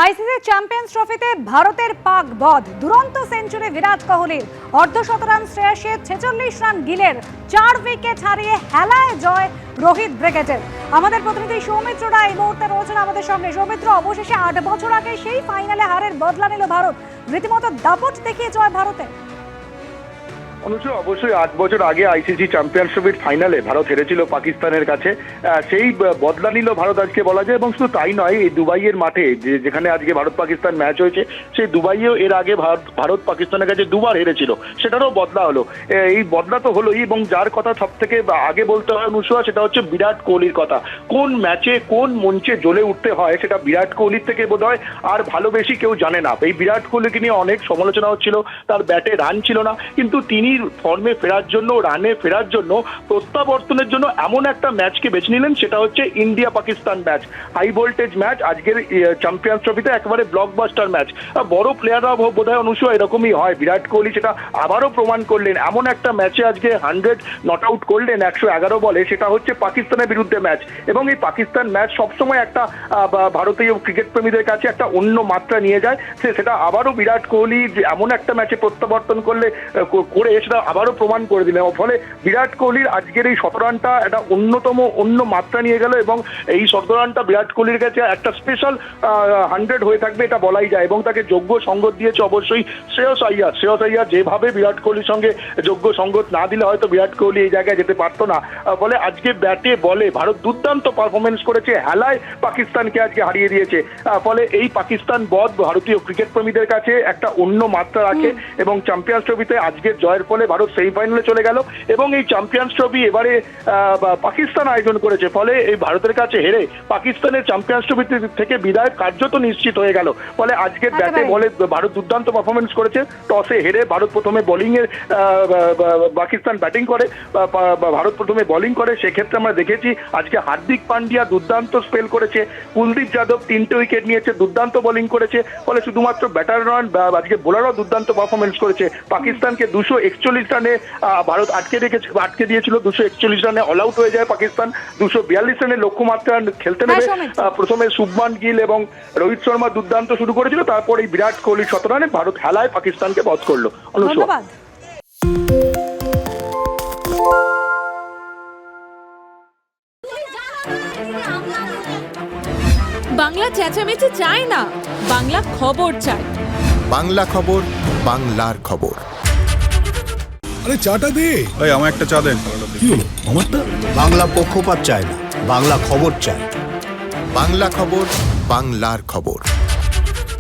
ICC champions ট্রফিতে ভারতের পাক বধ দুরন্ত সেঞ্চুরি বিরাট কোহলির অর্ধশতরান শ্রেয়সের 46 রান গিলের 4 উইকেট হারিয়ে হেলায় জয় রোহিত ব্রিগেডের। আমাদের প্রতিনিধি সৌমিত্র রায় এই মুহূর্তে রয়েছেন আমাদের সঙ্গে। সৌমিত্র, অবশেষে 8 বছর আগে সেই ফাইনালে হারের বদলা নিল ভারত, রীতিমতো দাপট দেখিয়ে জয় ভারতের। অবশ্যই 8 বছর আগে আইসিসি চ্যাম্পিয়ন্স ট্রফির ফাইনালে ভারত হেরেছিল পাকিস্তানের কাছে, সেই বদলা নিল ভারত আজকে বলা যায়। এবং শুধু তাই নয়, এই দুবাইয়ের মাঠে যেখানে আজকে ভারত পাকিস্তান ম্যাচ হয়েছে, সেই দুবাইয়েও এর আগে ভারত পাকিস্তানের কাছে দুবার হেরেছিল, সেটারও বদলা হলো। এই বদলা তো হলোই, এবং যার কথা সব থেকে আগে বলতে হয় অনুসুয়া, সেটা হচ্ছে বিরাট কোহলির কথা। কোন ম্যাচে কোন মঞ্চে জ্বলে উঠতে হয় সেটা বিরাট কোহলির থেকে বোধ হয় আর ভালো বেশি কেউ জানে না। এই বিরাট কোহলিকে নিয়ে অনেক সমালোচনা হচ্ছিল, তার ব্যাটে রান ছিল না, কিন্তু তিনি ফর্মে ফেরার জন্য, রানে ফেরার জন্য, প্রত্যাবর্তনের জন্য এমন একটা ম্যাচকে বেছে নিলেন, সেটা হচ্ছে India Pakistan match, high voltage match. আজকের চ্যাম্পিয়ন্স ট্রফিতে একেবারে ব্লকবাস্টার ম্যাচ। বড় প্লেয়াররা বোধহয় অনুসুয়া এরকমই হয়, বিরাট কোহলি সেটা আবারও প্রমাণ করলেন। এমন একটা ম্যাচে আজকে 100 নট আউট করলেন 111 বলে, সেটা হচ্ছে পাকিস্তানের বিরুদ্ধে ম্যাচ। এবং এই পাকিস্তান ম্যাচ সবসময় একটা ভারতীয় ক্রিকেট প্রেমীদের কাছে একটা অন্য মাত্রা নিয়ে যায়। সেটা আবারও বিরাট কোহলি এমন একটা ম্যাচে প্রত্যাবর্তন করে সেটা আবারও প্রমাণ করে দিলেন। ফলে বিরাট কোহলির আজকের এই 17 রানটা একটা অন্য মাত্রা নিয়ে গেল, এবং এই 17 রানটা বিরাট কোহলির কাছে একটা স্পেশাল 100 হয়ে থাকবে, এটা বলাই যায়। এবং তাকে যোগ্য সঙ্গত দিয়েছে অবশ্যই শ্রেয়স আইয়ার। যেভাবে বিরাট কোহলির সঙ্গে যোগ্য সঙ্গত না দিলে হয়তো বিরাট কোহলি এই জায়গায় যেতে পারতো না। ফলে আজকে ব্যাটে বলে ভারত দুর্দান্ত পারফরমেন্স করেছে, হেলায় পাকিস্তানকে আজকে হারিয়ে দিয়েছে। ফলে এই পাকিস্তান বধ ভারতীয় ক্রিকেট প্রেমীদের কাছে একটা অন্য মাত্রা রাখে, এবং চ্যাম্পিয়ন্স ট্রফিতে আজকের জয়ের ফলে ভারত সেমিফাইনালে চলে গেল। এবং এই চ্যাম্পিয়ন্স ট্রফি এবারে পাকিস্তান আয়োজন করেছে, ফলে এই ভারতের কাছে হেরে পাকিস্তানের চ্যাম্পিয়ন্স ট্রফি থেকে বিদায় কার্যত নিশ্চিত হয়ে গেল। ফলে আজকের ব্যাটে বলে ভারত দুর্দান্ত পারফরমেন্স করেছে। টসে হেরে ভারত প্রথমে পাকিস্তান ব্যাটিং করে, ভারত প্রথমে বোলিং করে। সেক্ষেত্রে আমরা দেখেছি আজকে হার্দিক পান্ডিয়া দুর্দান্ত স্পেল করেছে, কুলদীপ যাদব 3টে উইকেট নিয়েছে, দুর্দান্ত বোলিং করেছে। ফলে শুধুমাত্র ব্যাটার নয়, আজকে বোলারও দুর্দান্ত পারফরমেন্স করেছে। পাকিস্তানকে 241 রানে ভারত আটকে দিয়েছিল। 241 রানে অল আউট হয়ে যায় পাকিস্তান। 242 রানের লক্ষ্যমাত্রা খেলতে নেবে। প্রথমে শুভমান গিল এবং রোহিত শর্মা দুর্দান্ত শুরু করেছিল, তারপর এই বিরাট কোহলি 17 রানে ভারত হেলায় পাকিস্তানকে বধ করলো। ধন্যবাদ। বাংলা চেঁচামেচি চায় না, বাংলা খবর চায়। বাংলা খবর, বাংলার খবর। আরে চাটা দে। এই আমার একটা চা দেন। কি হলো আমারটা? বাংলা পক্ষপাত চায় না, বাংলা খবর চায়। বাংলা খবর, বাংলার খবর।